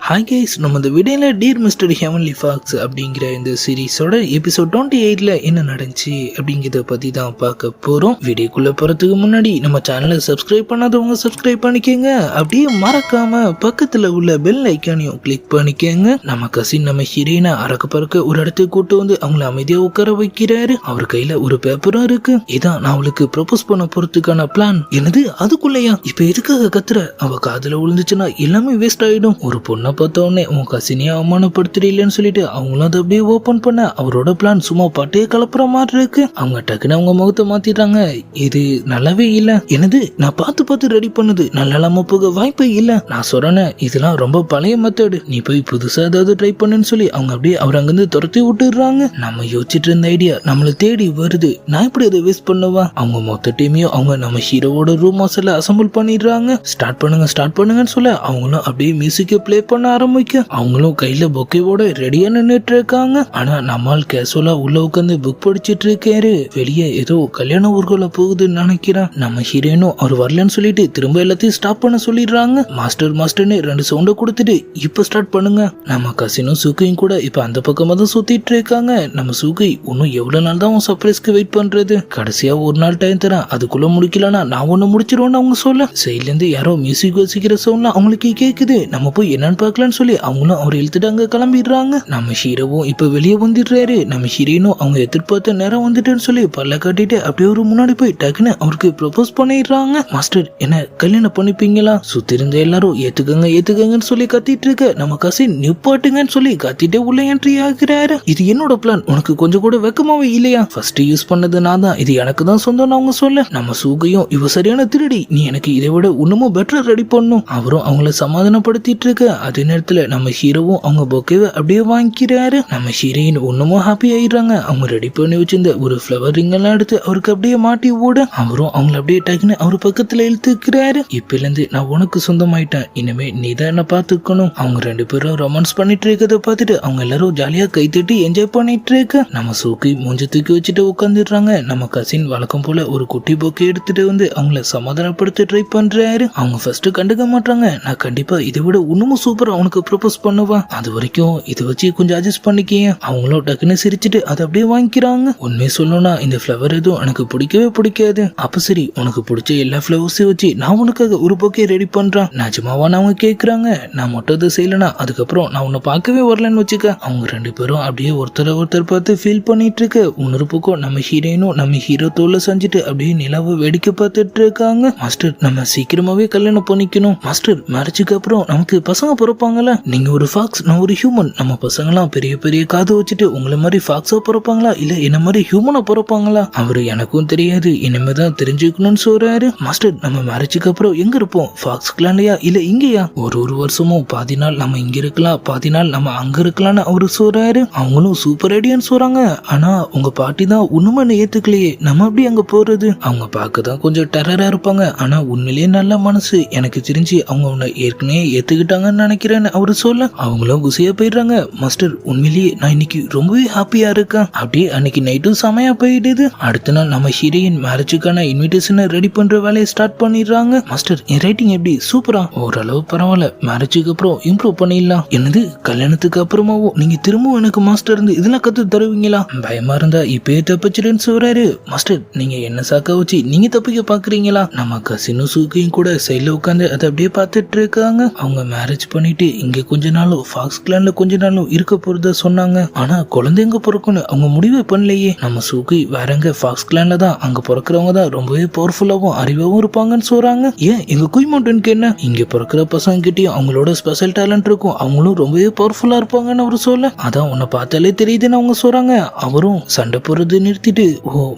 Hi guys, நம்ம இந்த வீடியோல டியர் மிஸ்டர் ஹெவன்லி ஃபாக்ஸ் அப்படிங்கிற இந்த சீரீஸோட எபிசோட் 28ல என்ன நடந்துச்சு அப்படிங்கிறத பத்தி தான் பார்க்க போறோம். வீடியோக்குள்ள போறதுக்கு முன்னாடி நம்ம சேனலை சப்ஸ்கிரைப் பண்ணாதவங்க சப்ஸ்கிரைப் பண்ணிக்கோங்க. அப்படியே மறக்காம பக்கத்துல உள்ள பெல் ஐக்கானையும் கிளிக் பண்ணிக்கோங்க. நம்ம கசின் நம்ம ஹீரோயினை அறக்க பறக்க ஒரு இடத்துக்கு கூட்டு வந்து அவங்கள அமைதியா உட்கார வைக்கிறாரு. அவர் கையில ஒரு பேப்பரும் இருக்கு. இதான் நான் அவளுக்கு ப்ரொபோஸ் பண்ண போறதுக்கான பிளான். என்னது அதுக்குள்ளயா? இப்ப எதுக்காக கத்துற? அவ காதுல விழுந்துச்சுன்னா எல்லாமே வேஸ்ட் ஆயிடும். ஒரு பொண்ணை பார்த்தோன்னே உன் கசினியை அவமானப்படுத்துறீங்களேன்னு சொல்லிட்டு அவங்களும் அதை அப்படியே ஓபன் பண்ண அவரோட பிளான் சும்மா பாட்டையே கலப்புற மாதிரி இருக்கு. அவங்க டக்குன்னு அவங்க முகத்தை மாத்திட்டாங்க. இது நல்லாவே இல்ல. என்னது நான் பார்த்து ரெடி பண்ணுது நல்லா இல்லாம போக வாய்ப்பே இல்ல. நான் சொல்றேன் இதெல்லாம் ரொம்ப பழைய மெத்தடு. நீ போய் புதுசா ஏதாவது ட்ரை பண்ணுன்னு சொல்லி அவங்க அப்படியே அவர் அங்கிருந்து துரத்தி விட்டுடுறாங்க. நம்ம யோசிச்சுட்டு இருந்த ஐடியா நம்மள தேடி வருது. நான் எப்படி அதை வேஸ்ட் பண்ணுவா? அவங்க மொத்த டீமையும் அவங்க நம்ம ஹீரோவோட ரூம் ஹவுஸ்ல அசம்பிள் பண்ணிடுறாங்க. ஸ்டார்ட் பண்ணுங்கன்னு சொல்ல அவங்களும் அப்படியே மியூசிக்கை பிளே பண்ண ஆரம்பிக்க அவங்களும் கையில பொக்கையோட ரெடியா நின்னுட்டு இருக்காங்க. ஆனா நம்மால் கேசுவலா உள்ள உட்காந்து புக் படிச்சிட்டு இருக்காரு. வெளியே ஏதோ கல்யாண ஊர்வலம் போகுதுன்னு நினைக்கிறேன். நம்ம ஹீரோயினும் அவர் வரலன்னு சொல்லிட்டு திரும்ப எல்லாத்தையும் ஸ்டாப் பண்ண சொல்லிடுறாங்க. மாஸ்டர்னு 2 சவுண்ட கொடுத்துட்டு இப்ப ஸ்டார்ட் பண்ணுங்க. நம்ம கசினும் சூக்கையும் கூட இப்ப அந்த பக்கமா தான் சுத்திட்டு இருக்காங்க. நம்ம சூக்கை இன்னும் எவ்வளவு நாள் தான் சர்ப்ரைஸ்க்கு வெயிட் பண்றது? கடைசியா ஒரு நாள் டைம் தரேன், அதுக்குள்ள முடிக்கலன்னா நான் ஒண்ணு முடிச்சிருவேன்னு அவங்க சொல்ல சைட்ல இருந்து யாரோ மியூசிக் வசிக்கிற சவுண்ட்ல அவங்களுக்கு கேக்குது. நம்ம போய் என்னன்னு பார்க்கலான்னு சொல்லி அவங்களும் அவர் இழுத்துட்டு அங்க கிளம்பிடுறாங்க. நம்ம ஹீரோவும் இப்ப வெளியே வந்துடுறாரு. நம்ம ஹீரோயினும் அவங்க எதிர்பார்த்த நேரம் வந்துட்டுன்னு சொல்லி பல்ல கட்டிட்டு அப்படியே ஒரு முன்னாடி போய் டக்குன்னு அவருக்கு ப்ரொபோஸ் பண்ணிடுறாங்க. மாஸ்டர் என்ன கல்யாணம் பண்ணிப்பீங்களா? சுத்தி இருந்த எல்லாரும் ஏத்துக்கங்கன்னு சொல்லி கத்திட்டு இருக்க நம்ம கசின் நிப்பாட்டுங்கன்னு சொல்லி கத்திட்டே உள்ள என்ட்ரி ஆகிறாரு. இது என்னோட பிளான், உனக்கு கொஞ்சம் கூட வெக்கமாவே இல்லையா? ஃபர்ஸ்ட் யூஸ் பண்ணது நான் தான், இது எனக்கு தான் சொந்தம்னு அவங்க சொல்ல நம்ம சூகையும் இவ சரியான திருடி, நீ எனக்கு இதை விட இன்னமும் பெட்டரா ரெடி பண்ணும். அவரும் அவங்கள சமாதானப்படுத்திட்டு இருக்க. அதே நேரத்துல நம்ம ஹீரோவும் அவங்க பொக்கேவை அப்படியே வாங்கிக்கிறாரு. நம்ம ஹீரோயின் ஒண்ணுமோ ஹாப்பி ஆயிடுறாங்க. அவங்க ரெடி பண்ணி வச்சிருந்த ஒரு ஃபிளவர் ரிங் எல்லாம் எடுத்து அவருக்கு அப்படியே மாட்டி ஓட அவரும் அவங்கள அப்படியே டக்குன்னு அவர் பக்கத்துல இழுத்துக்கிறாரு. இப்பல இருந்து நான் உனக்கு சொந்தமாயிட்டேன், இனிமே நீ தான் என்ன பாத்துக்கணும். அவங்க 2 பேரும் ரொமான்ஸ் பண்ணிட்டு இருக்கத பார்த்துட்டு அவங்க எல்லாரும் ஜாலியா கை தட்டி என்ஜாய் பண்ணிட்டு இருக்க. நம்ம சூக்கி மூஞ்சி தூக்கி வச்சுட்டு உட்காந்துடுறாங்க. நம்ம கசின் வழக்கம் போல ஒரு குட்டி பொக்கே எடுத்துட்டு வந்து அவங்கள சமாதானப்படுத்த ட்ரை பண்றாரு. அவங்க ஃபர்ஸ்ட் கண்டுக்க மாட்டாங்க. நான் கண்டிப்பா இதை விட இன்னமும் சூப்பரா அவனுக்கு ப்ரொபோஸ் பண்ணுவான், அது வரைக்கும் இதை வச்சு கொஞ்சம் அட்ஜஸ்ட் பண்ணிக்கீங்க. அவங்களும் டக்குன்னு சிரிச்சுட்டு அதை அப்படியே வாங்கிக்கிறாங்க. உண்மையை சொல்லணும்னா இந்த ஃபிளவர் எதுவும் எனக்கு பிடிக்கவே பிடிக்காது. அப்ப சரி, உனக்கு பிடிச்ச எல்லா ஃபிளவர்ஸையும் வச்சு நான் உனக்காக ஒரு பொக்கே ரெடி பண்றேன், நிஜமாவான்னு அவங்க கேக்குறாங்க. நான் மட்டும் அதை செய்யலனா அதுக்கப்புறம் நான் உன்னை பார்க்கவே வரலன்னு வச்சுக்க. அவங்க 2 பேரும் அப்படியே ஒருத்தர் பார்த்து ஃபீல் பண்ணிட்டு இருக்க. இன்னொரு பக்கம் நம்ம ஹீரோயினும் நம்ம ஹீரோ தோல்ல செஞ்சுட்டு அப்படியே நிலாவை வேடிக்கை பார்த்துட்டு இருக்காங்க. மாஸ்டர் நம்ம சீக்கிரமாவே கல்யாணம் பண்ணிக்கணும். மாஸ்டர் மேரேஜுக்கு அப்புறம் நமக்கு பசங்க பிறப்பாங்கல்ல, நீங்க ஒரு ஃபாக்ஸ் நான் ஒரு ஹியூமன், நம்ம பசங்களாம் பெரிய காது வச்சுட்டு உங்களை மாதிரி ஃபாக்ஸா பிறப்பாங்களா இல்ல என்ன மாதிரி ஹியூமனா பிறப்பாங்களா? அவரு எனக்கும் தெரியாது, இனிமேதான் தெரிஞ்சுக்கணும்னு சொல்றாரு. மாஸ்டர் நம்ம மேரேஜுக்கு அப்புறம் எங்க இருப்போம்? ஃபாக்ஸ் கிளான்லயா இல்ல இங்கயா? ஒரு வருஷமும் பாதி நாள் நம்ம இங்க இருக்கலாம், பாதி நாள் நம்ம அங்க இருக்கலாம்னு அவரு சொல்றாரு. அவங்களும் சூப்பர் ஐடியான்னு சொல்றாங்க. ஆனா உங்க பாட்டி தான் உண்மைன்னு ஏத்துக்கலையே, நம்ம எப்படி அங்க போறது? அவங்க பார்க்கதான் கொஞ்சம் டெரரா இருப்பாங்க, ஆனா உண்மையிலேயே நல்ல மனசு. எனக்கு தெரிஞ்சு அவங்க உன்னை ஏற்கனவே ஏத்துக்கிட்டாங்கன்னு நினைக்கிறேன்னு அவரு சொல்ல அவங்களும் குசியா போயிடுறாங்க. மாஸ்டர் உண்மையிலேயே நான் இன்னைக்கு ரொம்பவே ஹாப்பியா இருக்கேன். அப்படியே அன்னைக்கு நைட்டும் செமையா போயிடுது. அடுத்த நாள் நம்ம ஹீரோயின் மேரேஜுக்கான இன்விடேஷனை ரெடி பண்ற வேலையை ஸ்டார்ட் பண்ணிடுறாங்க. மாஸ்டர் என் ரைட்டிங் எப்படி? சூப்பரா? ஓரளவு பரவாயில்ல, மேரேஜுக்கு அப்புறம் இம்ப்ரூவ் பண்ணிடலாம். என்னது கல்யாணத்துக்கு அப்புறமாவும் நீங்க திரும்பவும் எனக்கு மாஸ்டர் இருந்து இதெல்லாம் கத்து தருவீங்களா? பயமா இருந்தா இப்பயே தப்பிச்சிடுன்னு சொல்றாரு. மாஸ்டர் நீங்க என்ன சாக்க வச்சு நீங்க தப்பிக்க பாக்குறீங்களா? நம்ம கசினும் சூக்கையும் கூட சைட்ல உட்காந்து அதை அப்படியே பார்த்துட்டு இருக்காங்க. அவங்க மேரேஜ் பண்ணிட்டு இங்க கொஞ்ச நாளும் ஃபாக்ஸ் கிளான்ல கொஞ்ச நாளும் இருக்க போறதா சொன்னாங்க. ஆனா குழந்தைங்க பிறக்கணும் அவங்க முடிவே பண்ணலையே. நம்ம சூக்கி வேறங்க ஃபாக்ஸ் கிளான்ல தான், அங்க பிறக்கிறவங்க தான் ரொம்பவே பவர்ஃபுல்லாவும் அறிவாவும் இருப்பாங்கன்னு சொல்றாங்க. ஏன் எங்க குய் மவுண்டனுக்கு என்ன? இங்க பிறக்கிற பசங்க கிட்டயும் அவங்களோட ஸ்பெஷல் டேலண்ட் இருக்கும், அவங்களும் ரொம்பவே பவர்ஃபுல்லா இருப்பாங்கன்னு அவரு சொல்ல அதான் உன்னை பார்த்தாலே தெரியுதுன்னு அவங்க சொல்றாங்க. அவரும் சண்டை போறது நிறுத்திட்டு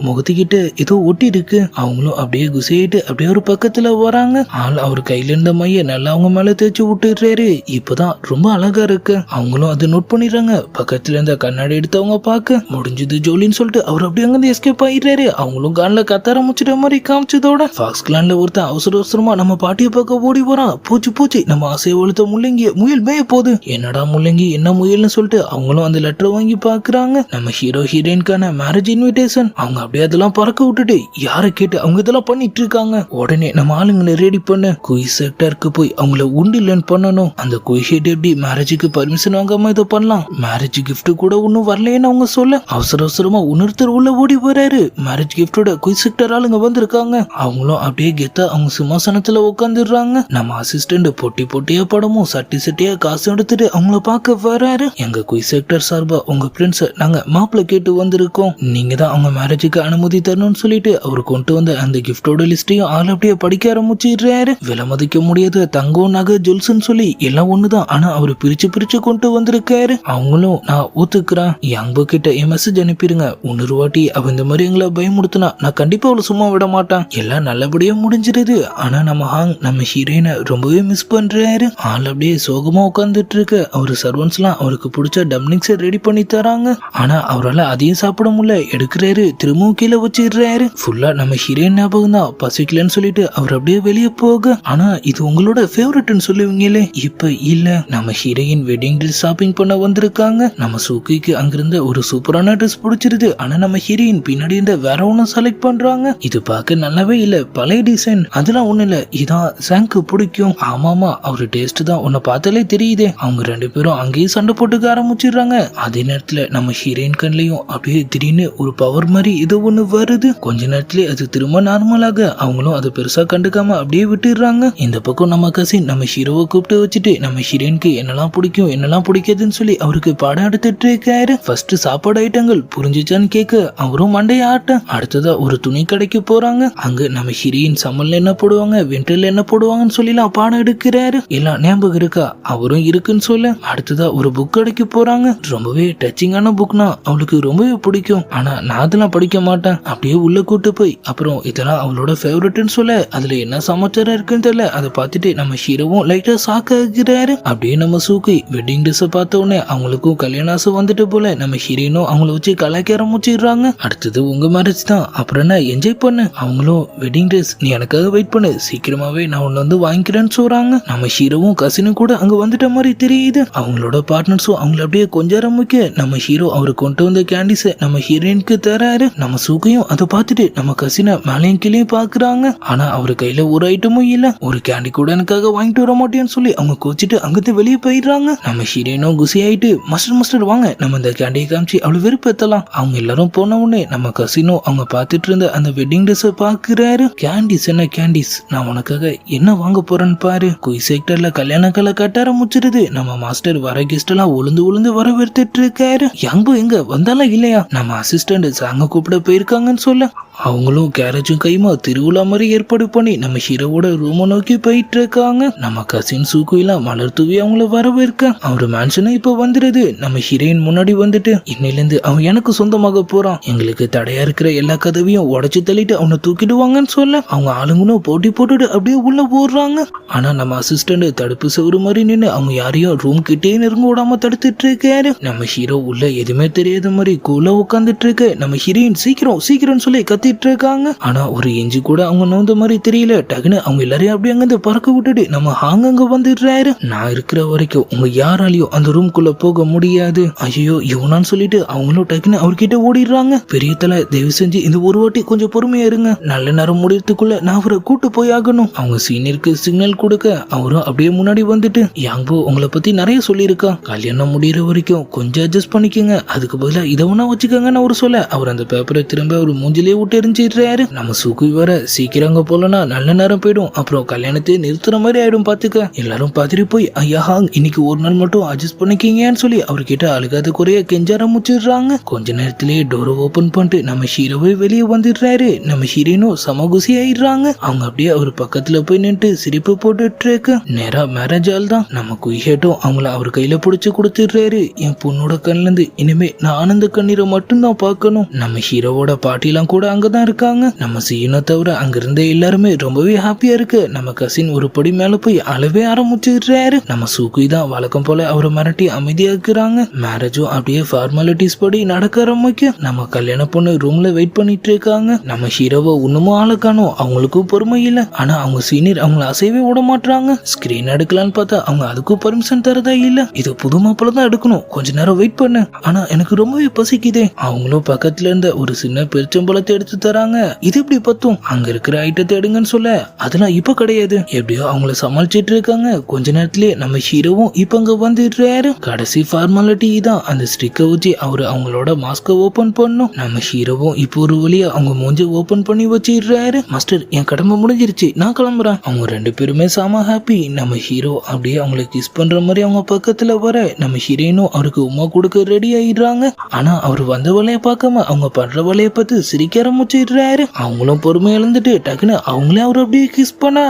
முகத்துக்கிட்ட ஏதோ ஒட்டி இருக்கு. அவங்களும் அப்படியே குசையிட்டு அப்படியே ஒரு பக்கத்துல வராங்க. ஆள் அவர் கையில இருந்த மைய நல்லா அவங்க மேல தேய்ச்சி விட்டுறாரு. இப்பதான் ரொம்ப அழகா இருக்கு. அவங்களும் அதை நோட் பண்ணிடுறாங்க. பக்கத்துல இருந்த கண்ணாடி எடுத்து அவங்க பார்க்க முடிஞ்சது ஜோலின்னு சொல்லிட்டு அவர் அப்படியே அங்கிருந்து எஸ்கேப் ஆயிடுறாரு. அவங்களும் கான்ல கத்த ஆரம்பிச்சிட்ட மாதிரி காமிச்சதோட ஃபாக்ஸ் கிளான்ல ஒருத்தன் அவசரமா நம்ம பாட்டியை பார்க்க ஓடி வரான். பூச்சி நம்ம ஆசையை வளர்த்த முள்ளங்கி முயல் மேய போகுது. என்னடா முள்ளங்கி என்ன முயல்னு சொல்லிட்டு அவங்களும் அந்த லெட்டர் வாங்கி பாக்குறாங்க. நம்ம ஹீரோ ஹீரோயின்கான மேரேஜ் இன்விடேஷன். அவங்க அப்படியே அதெல்லாம் பறக்க விட்டுட்டு யாரை கேட்டு அவங்க இதெல்லாம் பண்ணிட்டு இருக்காங்க. உடனே நம்ம ஆளுங்களை ரெடி பண்ண குயிஸ் செக்டருக்கு போய் அவங்கள உண்டிலன் பண்ணணும். அந்த குயிஹெட் எப்படி மேரேஜுக்கு பர்மிஷன் வாங்காம இதை பண்ணலாம், மேரேஜ் கிஃப்ட் கூட ஒன்னும் வரலன்னு அவங்க சொல்ல அவசரமா உணர்த்தர் உள்ள ஓடி போறாரு. மேரேஜ் கிஃப்டோட குயிக் செக்டர் ஆளுங்க வந்திருக்காங்க. அவங்களும் அப்படியே கெத்தா அவங்க சிம்மாசனத்துல உட்காந்துடுறாங்க. நம்ம அசிஸ்டன்ட் பொட்டியா படமும் சட்டியா காசு எடுத்துட்டு அவங்கள பார்க்க வராரு. எங்க குயிக் செக்டர் சார்பா உங்க பிரின்ஸ் நாங்க மாப்பிள்ள கேட்டு வந்திருக்கோம், நீங்க தான் அவங்க மேரேஜுக்கு அனுமதி தரணும்னு சொல்லிட்டு அவர் கொண்டு வந்த அந்த கிஃப்டோட லிஸ்டையும் ஆள் அப்படியே படிக்க ஆரம்பிச்சிடுறாரு. விலை மதிக்க முடியாத தங்கம் நகை ஜுவல்ஸ்ன்னு சொல்லி எல்லாம் ஒண்ணுதான், ஆனா அவரு பிரிச்சு கொண்டு வந்திருக்காரு. அவங்களும் நான் ஒத்துக்கிறேன், யங்போ கிட்ட என் மெசேஜ் அனுப்பிடுங்க, இன்னொரு வாட்டி அவ இந்த மாதிரி எங்களை பயமுடுத்தினா நான் கண்டிப்பா அவளை சும்மா விட மாட்டேன். எல்லாம் நல்லபடியா முடிஞ்சிருது. ஆனா நம்ம ஹாங் நம்ம ஹீரோயினை ரொம்பவே மிஸ் பண்றாரு. ஆள் அப்படியே சோகமா உட்காந்துட்டு இருக்கு. அவரு சர்வன்ஸ் எல்லாம் அவருக்கு பிடிச்ச டம்ளிங்ஸ் ரெடி பண்ணி தராங்க. ஆனா அவரால் அதையும் சாப்பிட முடியல. எடுக்கிறாரு, திரும்பவும் கீழே வச்சிடுறாரு. ஃபுல்லா நம்ம ஹீரோயின் ஞாபகம் தான். பசிக்கலன்னு சொல்லிட்டு அவர் அப்படியே வெளியே போக, ஆனா இது உங்களோட ஃபேவரட்னு சொல்லுவீங்களே, இப்ப இல்ல. நம்ம ஹீரோயின் வெட்டிங் ட்ரெஸ் ஷாப்பிங் பண்ண வந்திருக்காங்க. நம்ம சூக்கிக்கு அங்கிருந்த ஒரு சூப்பரான ட்ரெஸ் பிடிச்சிருது. ஆனா நம்ம ஹீரோயின் பின்னாடி இந்த வேற ஒன்னும் செலக்ட் பண்றாங்க. இது பார்க்க நல்லாவே இல்ல, பழைய டிசைன். அதெல்லாம் ஒண்ணு இல்ல, இதான் சாங்க்கு பிடிக்கும். ஆமாமா, அவரு டேஸ்ட் தான் உன்னை பார்த்தாலே தெரியுதே. அவங்க ரெண்டு பேரும் அங்கேயே சண்டை போட்டுக்க ஆரம்பிச்சிடுறாங்க. அதே நேரத்துல நம்ம ஹீரோயின் கண்லயும் அப்படியே திடீர்னு ஒரு பவர் மாதிரி இது ஒண்ணு வருது. கொஞ்ச நேரத்திலே அது திரும்ப நார்மலாக அவங்களும் அதை பெருசா கண்டுக்காம அப்படியே விட்டுடுறாங்க. இந்த பக்கம் நம்ம கசின் நம்ம ஹீரோவை கூப்பிட்டு வச்சுட்டு நம்ம ஹீரோயினுக்கு என்னெல்லாம் பிடிக்கும் என்னெல்லாம் பிடிக்காதுன்னு சொல்லி அவருக்கு பாடம் எடுத்துட்டு இருக்காரு. ஃபர்ஸ்ட் சாப்பாடு ஐட்டங்கள் புரிஞ்சுச்சான்னு கேட்க அவரும் மண்டைய ஆட்ட. அடுத்ததா ஒரு துணி கடைக்கு போறாங்க. அங்க நம்ம ஹீரோயின் சம்மல்ல என்ன போடுவாங்க, விண்டர்ல என்ன போடுவாங்கன்னு சொல்லலாம் பாடம் எடுக்கிறாரு. எல்லாம் ஞாபகம் இருக்கா, அவரும் இருக்குன்னு சொல்ல. அடுத்ததா ஒரு புக் கடைக்கு போறாங்க. ரொம்பவே டச்சிங்கான புக்னா அவளுக்கு ரொம்பவே பிடிக்கும். ஆனா நான் அதெல்லாம் படிக்க மாட்டேன். அப்படியே உள்ள கூட்டு போய் அப்புறம் இதெல்லாம் அவளோட ஃபேவரட்னு சொல்ல அதுல என்ன சமாச்சாரம் இருக்குன்னு தெரியல. அதை பார்த்துட்டு நம்ம ஹீரோவும் லைட்டா ஷாக் ஆகிறாரு. அப்படியே நம்ம சூக்கி வெட்டிங் ட்ரெஸ் பார்த்த உடனே அவங்களுக்கும் கல்யாண ஆசை வந்துட்டு போல நம்ம ஹீரோயினும் அவங்கள வச்சு கலாய்க்க ஆரம்பிச்சிடுறாங்க. அடுத்தது உங்க மேரேஜ் தான், அப்புறம் என்ன என்ஜாய் பண்ணு. அவங்களும் வெட்டிங் ட்ரெஸ் நீ எனக்காக வெயிட் பண்ணு, சீக்கிரமாவே நான் உன்ன வந்து வாங்கிக்கிறேன்னு சொல்றாங்க. நம்ம ஹீரோவும் கசினும் கூட அங்க வந்துட்ட மாதிரி தெரியுது. அவங்களோட பார்ட்னர்ஸும் அவங்கள அப்படியே கொஞ்சம் ஆரம்பிக்க நம்ம ஹீரோ அவரு கொண்டு வந்த கேண்டிஸை நம்ம ஹீரோயினுக்கு தராரு. நம்ம சூக்கையும் அதை பார்த்துட்டு நம்ம கசினை மேலையும் கீழே பாக்குறாங்க. ஆனா அவரு கையில ஒரு ஐட்டமும் இல்ல. ஒரு கேண்டி கூட எனக்காக வாங்கிட்டு வர மாட்டேன்னு சொல்லி அவங்க கோச்சிட்டு அங்கிருந்து வெளியே போயிடுறாங்க. நம்ம ஹீரோயினும் குசி ஆயிட்டு மாஸ்டர் வாங்க நம்ம இந்த கேண்டியை காமிச்சு அவளை வெறுப்பேத்தலாம். அவங்க எல்லாரும் போன உடனே நம்ம கசினும் அவங்க பார்த்துட்டு இருந்த அந்த வெட்டிங் ட்ரெஸ் பாக்குறாரு. கேண்டிஸ் என்ன கேண்டிஸ், நான் உனக்காக என்ன வாங்க போறேன்னு பாரு. குய் செக்டர்ல கல்யாண கலை கட்ட ஆரம்பிச்சிருது. நம்ம மாஸ்டர் வர கெஸ்ட் எல்லாம் உளுந்து வரவேற்றுட்டு இருக்காரு. யங்போ எங்க வந்தாலும் இல்லையா, நம்ம அசிஸ்டன்ட் சாங்க கூப்பிட போயிருக்காங்கன்னு சொல்ல அவங்களும் கேரேஜும் கைமா திருவிழா மாதிரி ஏற்பாடு பண்ணி நம்ம ஹீரோவோட ரூமை நோக்கி போயிட்டு இருக்காங்க. நம்ம கசின் சூக்குலாம் மலர் தூவி அவங்கள வரவேற்க அவரு மேன்ஷனை இப்ப வந்துடுது. நம்ம ஹீரோயின் முன்னாடி வந்துட்டு இன்னையில இருந்து அவன் எனக்கு சொந்தமாக போறான், எங்களுக்கு தடையா இருக்கிற எல்லா கதவையும் உடைச்சு தள்ளிட்டு அவனை தூக்கிடுவாங்கன்னு சொல்ல அவங்க ஆளுங்களும் போட்டி போட்டுட்டு அப்படியே உள்ள போடுறாங்க. ஆனா நம்ம அசிஸ்டன்ட் தடுப்பு சவுறு மாதிரி நின்று அவங்க யாரையும் ரூம் கிட்டே நெருங்க விடாம தடுத்துட்டு இருக்காரு. நம்ம ஹீரோ உள்ள எதுவுமே தெரியாத மாதிரி கூலா உட்காந்துட்டு இருக்கு. நம்ம ஹீரோயின் சீக்கிரம் சொல்லி கத்திட்டு இருக்காங்க. ஆனா ஒரு இஞ்சி கூட அவங்க நோந்த மாதிரி தெரியல. டக்குன்னு அவங்க எல்லாரையும் அப்படியே அங்கிருந்து பறக்க விட்டுட்டு நம்ம ஹாங் அங்க வந்துடுறாரு. நான் இருக்கிற வரைக்கும் உங்க யாராலையும் அந்த ரூம்குள்ள போக முடியாது. ஐயோ இவனான்னு சொல்லிட்டு அவங்களும் டக்குன்னு அவர்கிட்ட ஓடிடுறாங்க. பெரிய தலை தயவு செஞ்சு இந்த ஒரு வாட்டி கொஞ்சம் பொறுமையா இருங்க, நல்ல நேரம் முடியறதுக்குள்ள நான் அவரை கூட்டு போய் ஆகணும். அவங்க சீனியருக்கு சிக்னல் கொடுக்க அவரும் அப்படியே முன்னாடி வந்துட்டு யாங்போ உங்களை பத்தி நிறைய சொல்லியிருக்கா, கல்யாணம் முடியற வரைக்கும் கொஞ்சம் அட்ஜஸ்ட் பண்ணிக்கோங்க, அதுக்கு பதிலா இதை ஒண்ணா வச்சுக்கோங்கன்னு அவர் சொல்ல அவர் அந்த பேப்பரை திரும்ப அவர் மூஞ்சிலே விட்டு எரிஞ்சிடுறாரு. நம்ம சுகு வர சீக்கிரம் அங்க போலனா நல்ல நேரம் போயிடும், அப்புறம் கல்யாணத்தை நிறுத்துற மாதிரி ஆயிடும் பாத்துக்க. எல்லாரும் பாத்துட்டு போய் ஐயா ஹாங் இன்னைக்கு ஒரு நாள் மட்டும் அட்ஜஸ்ட் பண்ணிக்கீங்கன்னு சொல்லி அவர்கிட்ட அழுகாத குறைய கெஞ்ச ஆரம்பிச்சிடுறாங்க. கொஞ்ச நேரத்திலேயே டோரை ஓபன் பண்ணிட்டு நம்ம ஹீரோவே வெளியே வந்துடுறாரு. நம்ம ஹீரோனும் சமகுசி ஆயிடுறாங்க. அவங்க அப்படியே அவர் பக்கத்துல போய் நின்று சிரிப்பு போட்டுட்டு இருக்கு. நேரா மேரேஜ் ஆள் தான் நம்ம குயிஹேட்டும் அவங்கள அவர் கையில புடிச்சு கொடுத்துடுறாரு. என் பொண்ணோட கண்ணுல இருந்து இனிமே நான் ஆனந்த கண்ணீரை மட்டும்தான் பார்க்கணும். நம்ம ஹீரோவோட பாட்டிலாம் கூட அங்கதான் இருக்காங்க. நம்ம சீனை தவிர அங்க இருந்த எல்லாருமே ரொம்பவே ஹாப்பியா இருக்கு. நம்ம கசின் ஒரு படி மேல போய் அழவே ஆரம்பிச்சிடுறாரு. நம்ம சூக்கி தான் வழக்கம் போல அவரை மிரட்டி அமைதியா இருக்கிறாங்க. மேரேஜும் அப்படியே ஃபார்மாலிட்டிஸ் படி நடக்க ஆரம்பிக்க நம்ம கல்யாண பொண்ணு ரூம்ல வெயிட் பண்ணிட்டு இருக்காங்க. நம்ம ஹீரோவை இன்னமும் ஆள காணோம். அவங்களுக்கும் பொறுமை இல்ல. ஆனா அவங்க சீனியர் அவங்கள அசைவே விட மாட்டாங்க. ஸ்கிரீன் எடுக்கலான்னு பார்த்தா அவங்க அதுக்கும் பர்மிஷன் தரதா இல்ல. இது புது மாப்பிள்ள தான் எடுக்கணும், கொஞ்ச நேரம் வெயிட் பண்ணு, ஆனா எனக்கு ரொம்பவே பசிக்குதே. அவங்களும் பக்கத்துல இருந்த ஒரு சின்ன பெருச்சம்பளத்தை எடுத்து தராங்க. இது எப்படி பத்தும், அங்க இருக்கிற ஐட்டத்தை எடுங்கன்னு சொல்ல அதெல்லாம் இப்ப கிடையாது. எப்படியோ அவங்கள சமாளிச்சிட்டு இருக்காங்க. கொஞ்ச நேரம் நேரத்திலே நம்ம ஹீரோவும் இப்ப அங்க வந்துடுறாரு. கடைசி ஃபார்மாலிட்டி தான் அந்த ஸ்டிக்கை வச்சு அவரு அவங்களோட மாஸ்கை ஓபன் பண்ணும். நம்ம ஹீரோவும் இப்போ ஒரு வழியா அவங்க மூஞ்ச ஓபன் பண்ணி வச்சிடுறாரு. மாஸ்டர் என் கடமை முடிஞ்சிருச்சு, நான் கிளம்புறேன். அவங்க 2 பேருமே செம ஹாப்பி. நம்ம ஹீரோ அப்படியே அவங்களை கிஸ் பண்ற மாதிரி அவங்க பக்கத்துல வர நம்ம ஹீரோயினும் அவருக்கு உமா கொடுக்க ரெடி ஆயிடுறாங்க. ஆனா அவர் வந்த வேலையை பார்க்காம அவங்க பண்ற வேலையை பார்த்து சிரிக்க ஆரம்பிச்சிடுறாரு. அவங்களும் பொறுமை இழந்துட்டு டக்குன்னு அவங்களே அவர் அப்படியே கிஸ் பண்ண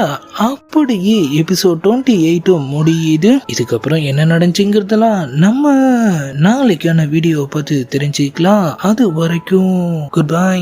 அப்படியே எபிசோட் 28 முடியுது. இதுக்கப்புறம் என்ன நடந்துச்சுங்கிறதெல்லாம் நம்ம நாளைக்கான வீடியோ பார்த்து தெரிஞ்சுக்கலாம். அது வரைக்கும் குட் பை.